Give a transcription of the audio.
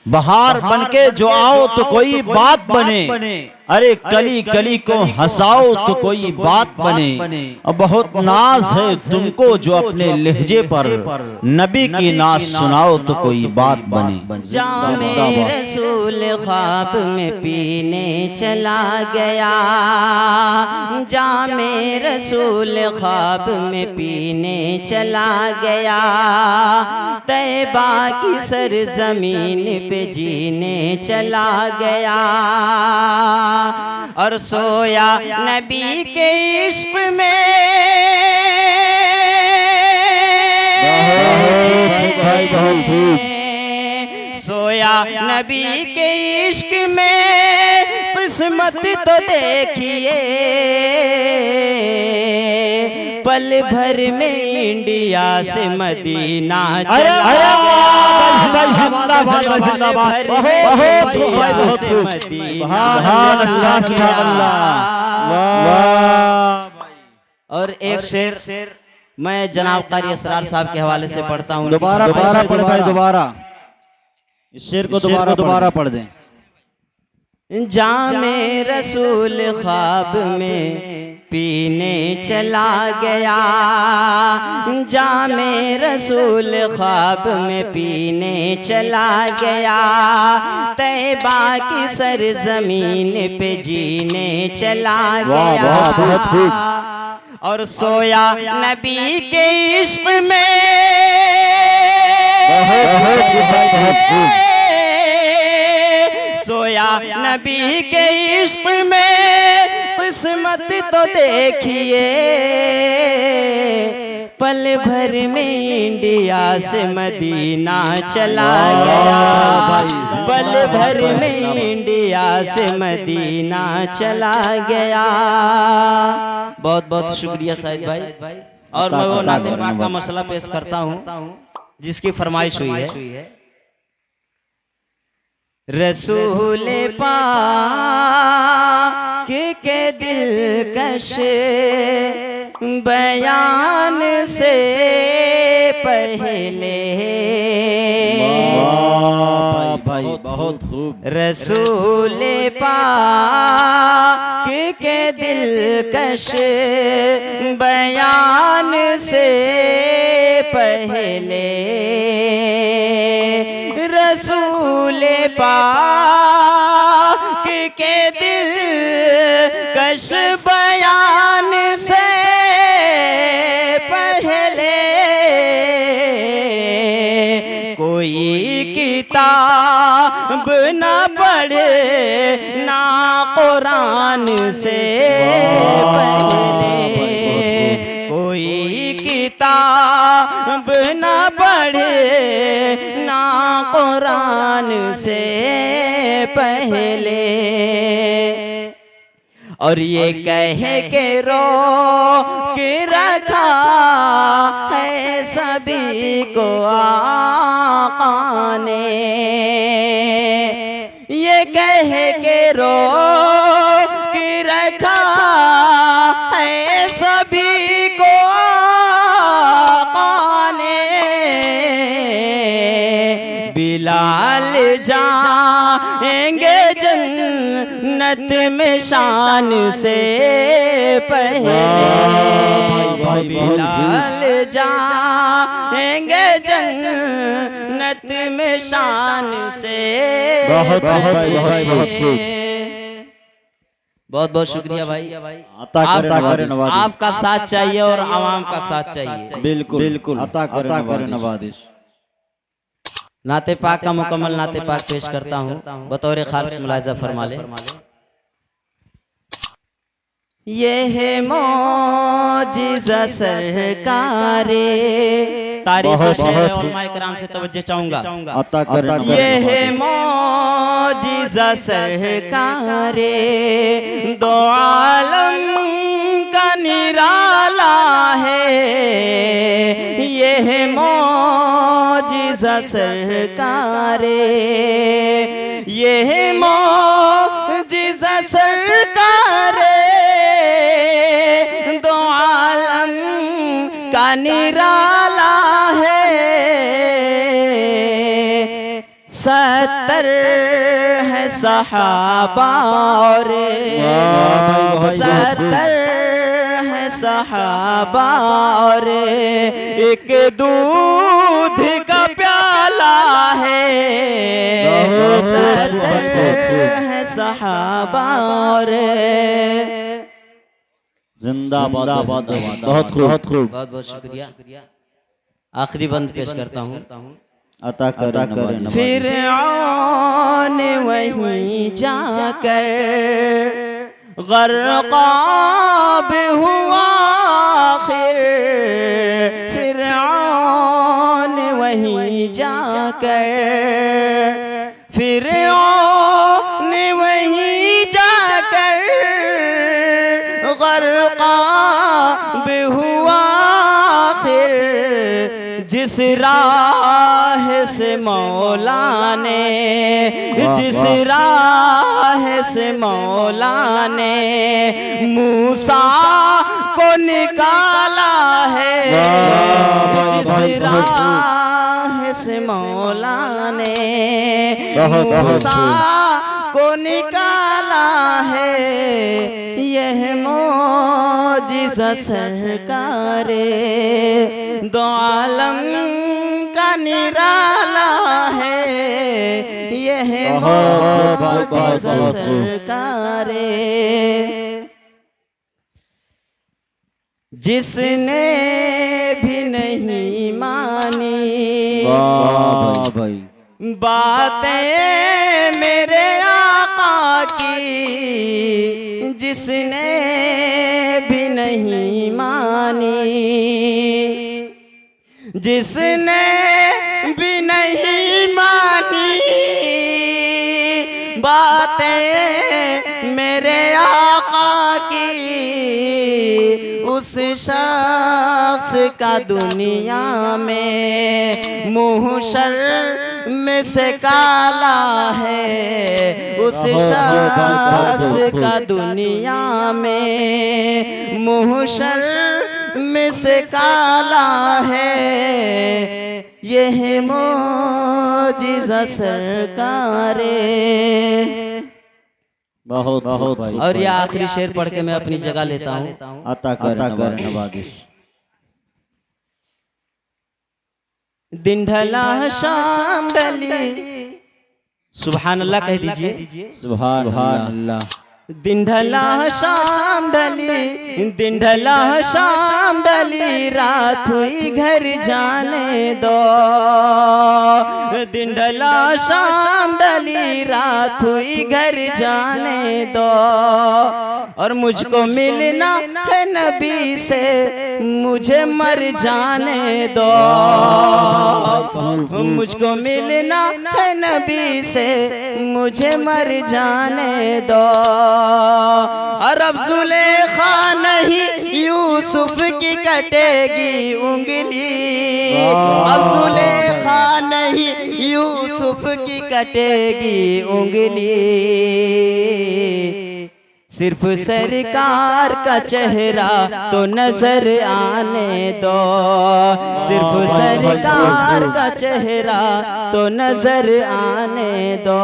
बहार बनके जो आओ तो कोई बात बने, अरे कली कली को हंसाओ तो कोई बात बने। और बहुत नाज है तुमको जो अपने लहजे पर नबी की नाज सुनाओ तो कोई बात बने। जामे रसूल ख्वाब में पीने चला गया, जामे रसूल ख्वाब में पीने चला गया, तैबा की सरजमीन पे जीने चला गया। और सोया नबी के इश्क में, सोया नबी के इश्क में, किस्मत तो देखिए पल भर में इंडिया से मदीना चला गया, और एक शेर मैं जनाब कारी असरार साहब के हवाले से पढ़ता हूँ। दोबारा इस शेर को दोबारा पढ़ दें। जामे रसूल ख्वाब में पीने चला गया, जामे रसूल ख्वाब में पीने चला गया, तैबा की सरजमीन पे जीने चला गया। और सोया नबी के इश्क में, सोया नबी के इश्क में, किस्मत तो देखिए पल भर में इंडिया से मदीना चला गया, पल भर में इंडिया से मदीना चला गया। बहुत बहुत शुक्रिया साहिद भाई। और मैं वो नाते पाक का मसला पेश करता हूँ जिसकी फरमाइश हुई है। रसूल पाक के दिलकश बयान से पहले, बहुत खूब। रसूल पाक के दिलकश बयान से पहले, रसूल पाक के दिलकश बयान से पहले, कोई किताब न पढ़े ना कुरान से पहले, कोई किताब न पढ़े ना कुरान से पहले। और ये कह के रो के रखा है सभी को आका ने, ये कह के रो के रखा है सभी को आका ने। बिलाल जाएंगे जन्नत में शान से पहले, बिलाल जाएंगे जन्नत में शान से बहुत बहुत शुक्रिया भाई। आपका साथ चाहिए और आवाम का साथ चाहिए। बिल्कुल बिल्कुल अता करें नवाजिश। नाते पाक का मुकम्मल नाते पाक पेश करता हूँ, बतौर खालिस मुलाहिजा फरमा ले। ये है मौजिज़ा सरकारे, तारीफ शेर उलमा इकराम से तवज्जो चाहूंगा। ये है मौजिज़ा सरकारे, दो आलम का निराला है, ये है मौजिज़ा सरकारे, ये है मौजिज़ा सरकारे, दो आलम का निराला है। 70 है सहाबा और 70 है सहाबा और एक दूध का प्याला है। 70 है सहाबा और जिंदाबाद बहुत खूब। बहुत शुक्रिया। आखिरी बंद पेश करता हूँ। अता करें फिरऔन वहीं जाकर गर्क़ाब हुआ आखिर। फिरऔन वहीं जाकर फिरऔन वहीं जाकर गर्क़ाब हुआ आखिर। जिस राह से मौला ने जिस राह से मौला ने मूसा को निकाला है। जिस राह से मौला ने मूसा को निकाला है। यह मौजिज़ा सरकारे दो आलम का निराला है। यह मौजिज़ा सरकारे जिसने भी नहीं मानी बातें मेरे आका की। जिसने भी नहीं मानी जिसने भी नहीं मानी बातें मेरे आका की। उस शख्स का दुनिया में मुहशर में से काला है। उस शख्स का दुनिया में मुहशर में से काला है। यह मौजिज़ा सरकारे। बहुत भाई। और ये आखिरी शेर पढ़ के मैं अपनी जगह लेता हूँ। अता करें नवाज़िश। दिन ढला शाम ढली। सुभान अल्लाह कह दीजिए। सुभान अल्लाह। दिन ढला शाम ढली दिन ढला शाम ढली रात हुई घर जाने दो। दिन ढला शाम ढली रात हुई घर जाने दो। और मुझको मिलना है नबी से मुझे मर जाने दो। मुझको मिलना है नबी से मुझे मर जाने दो। और अब जुलेखा नहीं यूसुफ की कटेगी उंगली। अब जुलेखा नहीं यूसुफ की कटेगी उंगली। सिर्फ सरकार का चेहरा तो नजर आने दो। सिर्फ सरकार का चेहरा तो नजर आने दो।